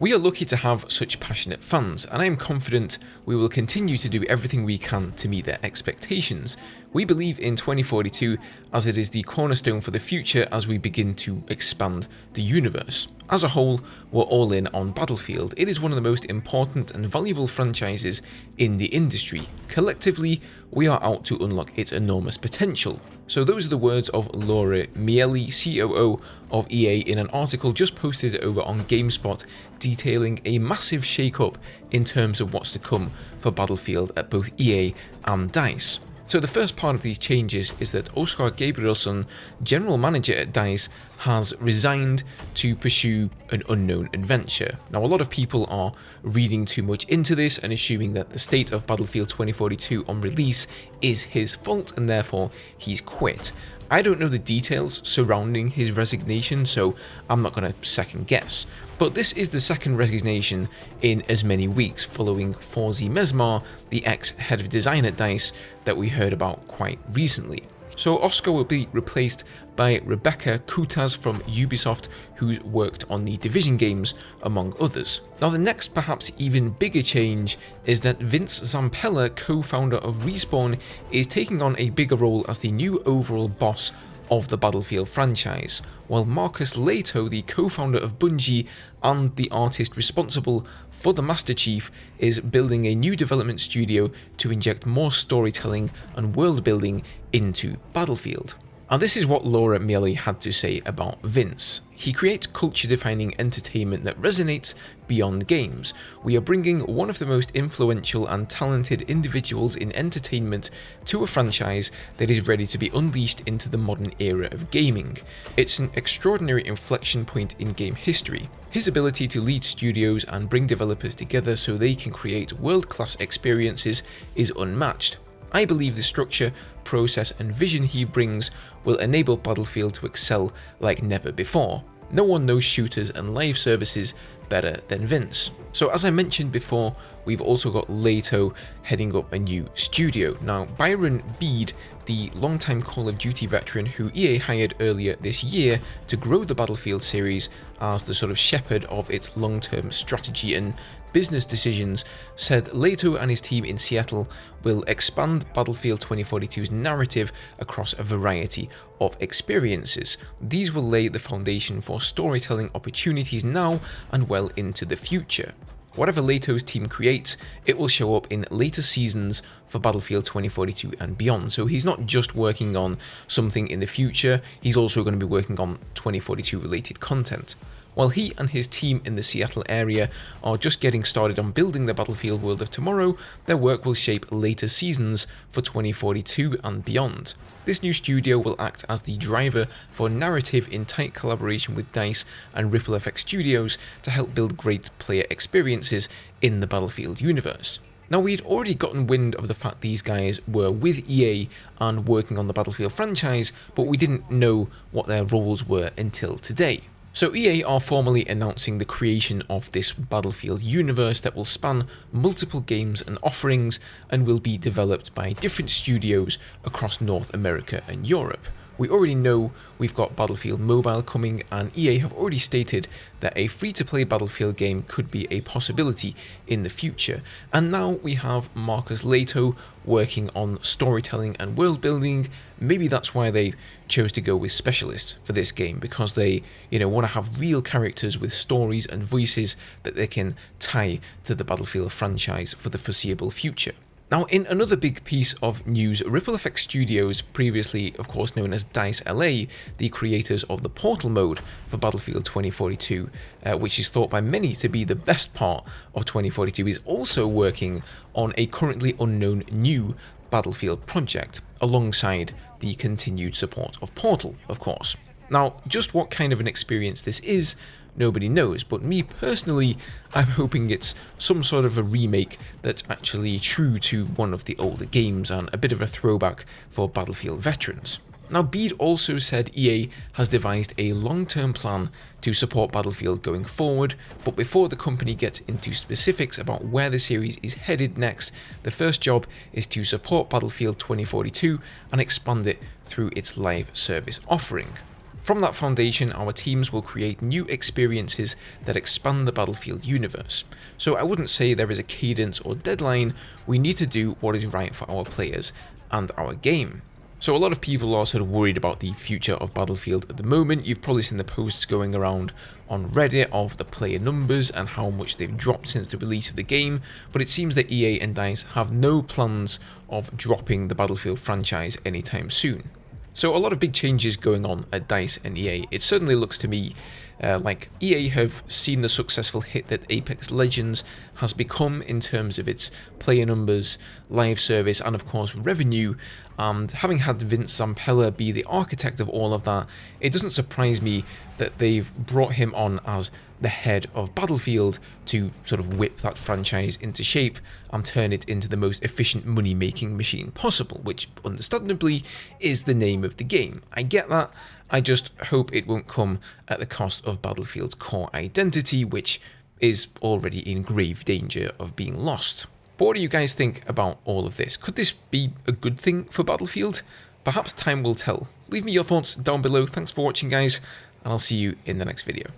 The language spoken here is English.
We are lucky to have such passionate fans, and I am confident we will continue to do everything we can to meet their expectations. We believe in 2042 as it is the cornerstone for the future as we begin to expand the universe. As a whole, we're all in on Battlefield. It is one of the most important and valuable franchises in the industry. Collectively, we are out to unlock its enormous potential. So those are the words of Laura Miele, COO of EA, in an article just posted over on Gamespot detailing a massive shake-up in terms of what's to come for Battlefield at both EA and DICE. So the first part of these changes is that Oskar Gabrielsson, general manager at DICE, has resigned to pursue an unknown adventure. Now, a lot of people are reading too much into this and assuming that the state of Battlefield 2042 on release is his fault and therefore he's quit. I don't know the details surrounding his resignation, so I'm not going to second guess. But this is the second resignation in as many weeks, following Forzi Mesmar, the ex-head of design at DICE that we heard about quite recently. So Oskar will be replaced by Rebecca Kutas from Ubisoft, who's worked on the Division games, among others. Now, the next perhaps even bigger change is that Vince Zampella, co-founder of Respawn, is taking on a bigger role as the new overall boss of the Battlefield franchise, while Marcus Leto, the co-founder of Bungie and the artist responsible for the Master Chief, is building a new development studio to inject more storytelling and world building into Battlefield. And this is what Laura Miele had to say about Vince. He creates culture-defining entertainment that resonates beyond games. We are bringing one of the most influential and talented individuals in entertainment to a franchise that is ready to be unleashed into the modern era of gaming. It's an extraordinary inflection point in game history. His ability to lead studios and bring developers together so they can create world-class experiences is unmatched. I believe the structure, process and vision he brings will enable Battlefield to excel like never before. No one knows shooters and live services better than Vince. So as I mentioned before, we've also got Leto heading up a new studio. Now, Byron Bede, the longtime Call of Duty veteran who EA hired earlier this year to grow the Battlefield series as the sort of shepherd of its long-term strategy and business decisions, said Leto and his team in Seattle will expand Battlefield 2042's narrative across a variety of experiences. These will lay the foundation for storytelling opportunities now and well into the future. Whatever Leto's team creates, it will show up in later seasons for Battlefield 2042 and beyond. So he's not just working on something in the future, he's also going to be working on 2042 related content. While he and his team in the Seattle area are just getting started on building the Battlefield world of tomorrow, their work will shape later seasons for 2042 and beyond. This new studio will act as the driver for narrative in tight collaboration with DICE and Ripple Effect Studios to help build great player experiences in the Battlefield universe. Now, we'd already gotten wind of the fact these guys were with EA and working on the Battlefield franchise, but we didn't know what their roles were until today. So EA are formally announcing the creation of this Battlefield universe that will span multiple games and offerings and will be developed by different studios across North America and Europe. We already know we've got Battlefield Mobile coming, and EA have already stated that a free-to-play Battlefield game could be a possibility in the future. And now we have Marcus Leto working on storytelling and world building. Maybe that's why they chose to go with Specialist for this game, because they, want to have real characters with stories and voices that they can tie to the Battlefield franchise for the foreseeable future. Now, in another big piece of news, Ripple Effect Studios, previously of course known as DICE LA, the creators of the Portal mode for Battlefield 2042, which is thought by many to be the best part of 2042, is also working on a currently unknown new Battlefield project, alongside the continued support of Portal, of course. Now, just what kind of an experience this is, nobody knows, but me personally, I'm hoping it's some sort of a remake that's actually true to one of the older games and a bit of a throwback for Battlefield veterans. Now, Bede also said EA has devised a long-term plan to support Battlefield going forward, but before the company gets into specifics about where the series is headed next, the first job is to support Battlefield 2042 and expand it through its live service offering. From that foundation, our teams will create new experiences that expand the Battlefield universe. So I wouldn't say there is a cadence or deadline, we need to do what is right for our players and our game. So a lot of people are sort of worried about the future of Battlefield at the moment. You've probably seen the posts going around on Reddit of the player numbers and how much they've dropped since the release of the game, but it seems that EA and DICE have no plans of dropping the Battlefield franchise anytime soon. So a lot of big changes going on at DICE and EA. It certainly looks to me like EA have seen the successful hit that Apex Legends has become in terms of its player numbers, live service, and of course revenue. And having had Vince Zampella be the architect of all of that, it doesn't surprise me that they've brought him on as the head of Battlefield to sort of whip that franchise into shape and turn it into the most efficient money-making machine possible, which understandably is the name of the game. I get that, I just hope it won't come at the cost of Battlefield's core identity, which is already in grave danger of being lost. But what do you guys think about all of this? Could this be a good thing for Battlefield? Perhaps time will tell. Leave me your thoughts down below. Thanks for watching, guys, and I'll see you in the next video.